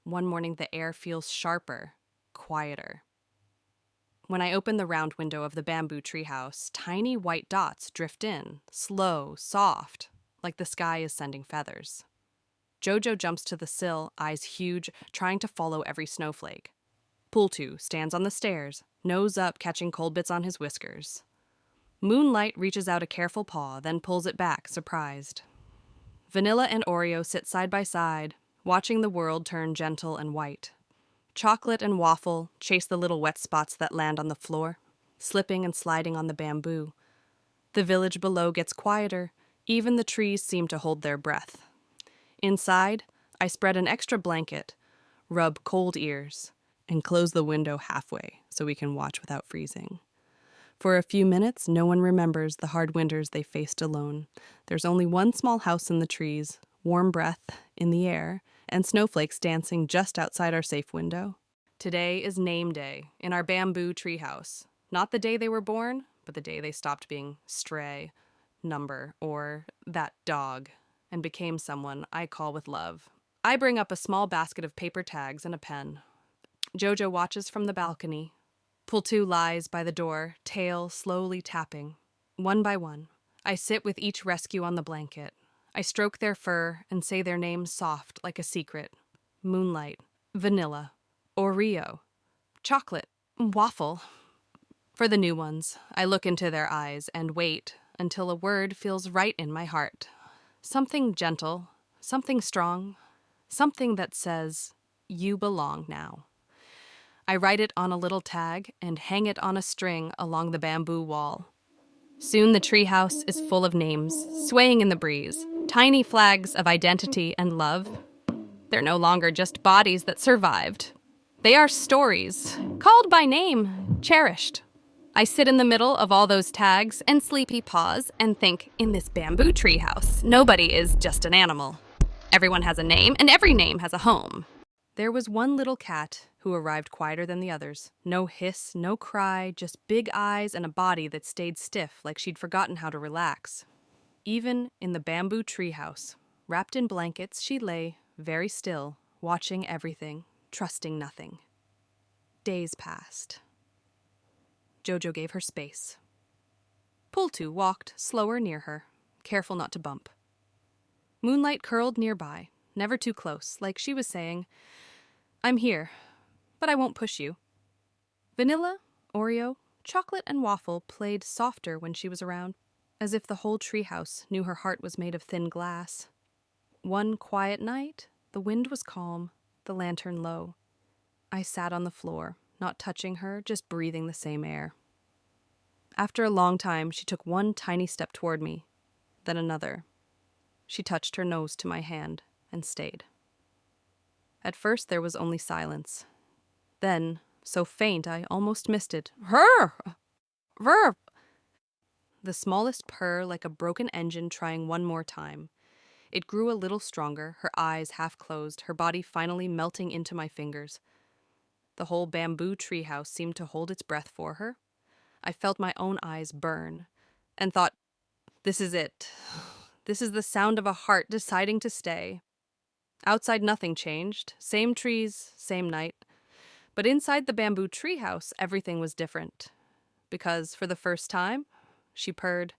One morning the air feels sharper, quieter. When I open the round window of the bamboo treehouse, tiny white dots drift in, slow, soft, like the sky is sending feathers. Jojo jumps to the sill, eyes huge, trying to follow every snowflake. Pultu stands on the stairs, nose up, catching cold bits on his whiskers. Moonlight reaches out a careful paw, then pulls it back, surprised. Vanilla and Oreo sit side by side, watching the world turn gentle and white. Chocolate and Waffle chase the little wet spots that land on the floor, slipping and sliding on the bamboo. The village below gets quieter, even the trees seem to hold their breath. Inside, I spread an extra blanket, rub cold ears, and close the window halfway so we can watch without freezing. For a few minutes, no one remembers the hard winters they faced alone. There's only one small house in the trees, warm breath in the air, and snowflakes dancing just outside our safe window. Today is name day in our bamboo treehouse. Not the day they were born, but the day they stopped being stray, number, or that dog, and became someone I call with love. I bring up a small basket of paper tags and a pen. Jojo watches from the balcony. Pultu lies by the door, tail slowly tapping. One by one, I sit with each rescue on the blanket. I stroke their fur and say their names soft like a secret. Moonlight, Vanilla, Oreo, Chocolate, Waffle. For the new ones, I look into their eyes and wait until a word feels right in my heart. Something gentle, something strong, something that says, "You belong now." I write it on a little tag and hang it on a string along the bamboo wall. Soon the treehouse is full of names, swaying in the breeze, tiny flags of identity and love. They're no longer just bodies that survived. They are stories, called by name, cherished. I sit in the middle of all those tags and sleepy pause and think, in this bamboo treehouse, nobody is just an animal. Everyone has a name, and every name has a home. There was one little cat who arrived quieter than the others. No hiss, no cry, just big eyes and a body that stayed stiff like she'd forgotten how to relax. Even in the bamboo treehouse, wrapped in blankets, she lay, very still, watching everything, trusting nothing. Days passed. Jojo gave her space. Pultu walked slower near her, careful not to bump. Moonlight curled nearby, never too close, like she was saying, "I'm here, but I won't push you." Vanilla, Oreo, Chocolate and Waffle played softer when she was around, as if the whole treehouse knew her heart was made of thin glass. One quiet night, the wind was calm, the lantern low. I sat on the floor, not touching her, just breathing the same air. After a long time, she took one tiny step toward me, then another. She touched her nose to my hand and stayed. At first, there was only silence. Then, so faint I almost missed it. "Rrr! Rrr!" The smallest purr like a broken engine trying one more time. It grew a little stronger, her eyes half closed, her body finally melting into my fingers. The whole bamboo treehouse seemed to hold its breath for her. I felt my own eyes burn and thought, this is it. This is the sound of a heart deciding to stay. Outside nothing changed, same trees, same night. But inside the bamboo treehouse, everything was different. Because for the first time, she purred,